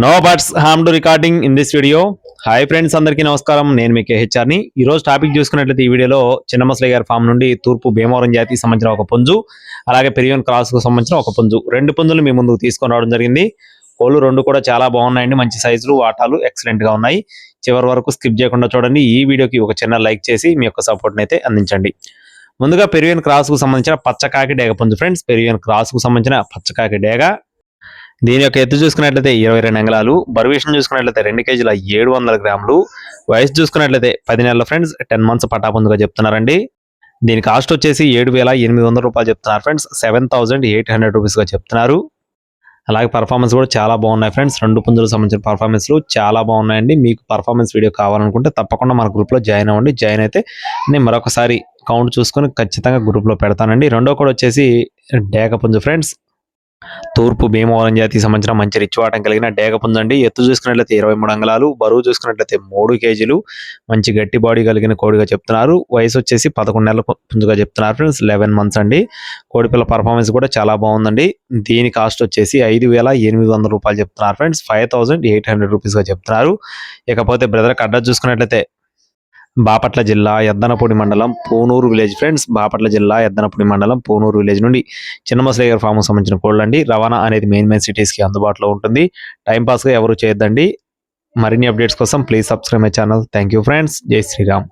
No buts harm to recording in this video. Hi friends, అందరికీ నమస్కారం. నేను మీ కేహెచ్ఆర్ని. ఈ రోజు టాపిక్ చూసుకున్నట్లయితే ఈ వీడియోలో చిన్న ముసలయ్య గారి ఫామ్ నుండి తూర్పు భీమవరం జాతికి సంబంధించిన ఒక పుంజు, అలాగే పెరియోన్ క్రాస్ కు సంబంధించిన ఒక పుంజు, రెండు పుంజులు మీ ముందుకు తీసుకొని రావడం జరిగింది. కోళ్ళు రెండు కూడా చాలా బాగున్నాయండి. మంచి సైజులు, వాటాలు ఎక్సలెంట్ గా ఉన్నాయి. చివరి వరకు స్కిప్ చేయకుండా చూడండి. ఈ వీడియోకి ఒక చిన్న లైక్ చేసి మీ యొక్క సపోర్ట్ అయితే అందించండి. ముందుగా పెరియోన్ క్రాస్ కు సంబంధించిన పచ్చకాకి డేగ పుంజు ఫ్రెండ్స్. పెరియోన్ క్రాస్ కు సంబంధించిన పచ్చకాకి డేగ. దీని యొక్క ఎత్తు చూసుకున్నట్లయితే 22 అంగుళాలు, బరువు విషయం చూసుకున్నట్లయితే 2 కేజీల 700 గ్రాములు, వయసు చూసుకున్నట్లయితే 10 నెలల ఫ్రెండ్స్. 10 మంత్స్ పటాపుందుగా చెప్తున్నారండి. దీని కాస్ట్ వచ్చేసి 7,800 రూపాయలు చెప్తున్నారు ఫ్రెండ్స్. 7,800 రూపీస్ గా చెప్తున్నారు. అలాగే పర్ఫార్మెన్స్ కూడా చాలా బాగున్నాయి ఫ్రెండ్స్. రెండు పుంజులకు సంబంధించిన పర్ఫార్మెన్స్లు చాలా బాగున్నాయండి. మీకు పర్ఫార్మెన్స్ వీడియో కావాలనుకుంటే తప్పకుండా మన గ్రూప్లో జాయిన్ అవ్వండి. జాయిన్ అయితే నేను మరొకసారి కౌంట్ చూసుకొని ఖచ్చితంగా గ్రూప్లో పెడతానండి. రెండో కూడా వచ్చేసి డేగ పుంజు ఫ్రెండ్స్. తూర్పు భీమవరం జాతికి సంబంధించిన మంచి రిచ్ వాటం కలిగిన డేగ పుంజు అండి. ఎత్తు చూసుకున్నట్లయితే 23 అంగుళాలు, బరువు చూసుకున్నట్లయితే 3 కేజీలు, మంచి గట్టి బాడీ కలిగిన కోడిగా చెప్తున్నారు. వయసు వచ్చేసి 11 నెలల పుంజుగా చెప్తున్నారు ఫ్రెండ్స్. 11 మంత్స్ అండి. కోడిపిల్ల పర్ఫార్మెన్స్ కూడా చాలా బాగుందండి. దీని కాస్ట్ వచ్చేసి 5,800 రూపాయలు చెప్తున్నారు ఫ్రెండ్స్. 5,800 రూపీస్ గా చెప్తున్నారు. ఇకపోతే బ్రదర్ అడ్రస్ చూసుకున్నట్లయితే బాపట్ల జిల్లా ఎద్దనపూడి మండలం పూనూరు విలేజ్ ఫ్రెండ్స్. బాపట్ల జిల్లా ఎద్దనపూడి మండలం పూనూరు విలేజ్ నుండి చిన్న ముసలయ్య గారి ఫామ్ సంబంధించిన కోళ్ళు అండి. రవాణా అనేది మెయిన్ సిటీస్ కి అందుబాటులో ఉంటుంది. టైం పాస్ గా ఎవరు చేయొద్దండి. మరిన్ని అప్డేట్స్ కోసం please subscribe my channel. Thank you friends. జై శ్రీరామ్.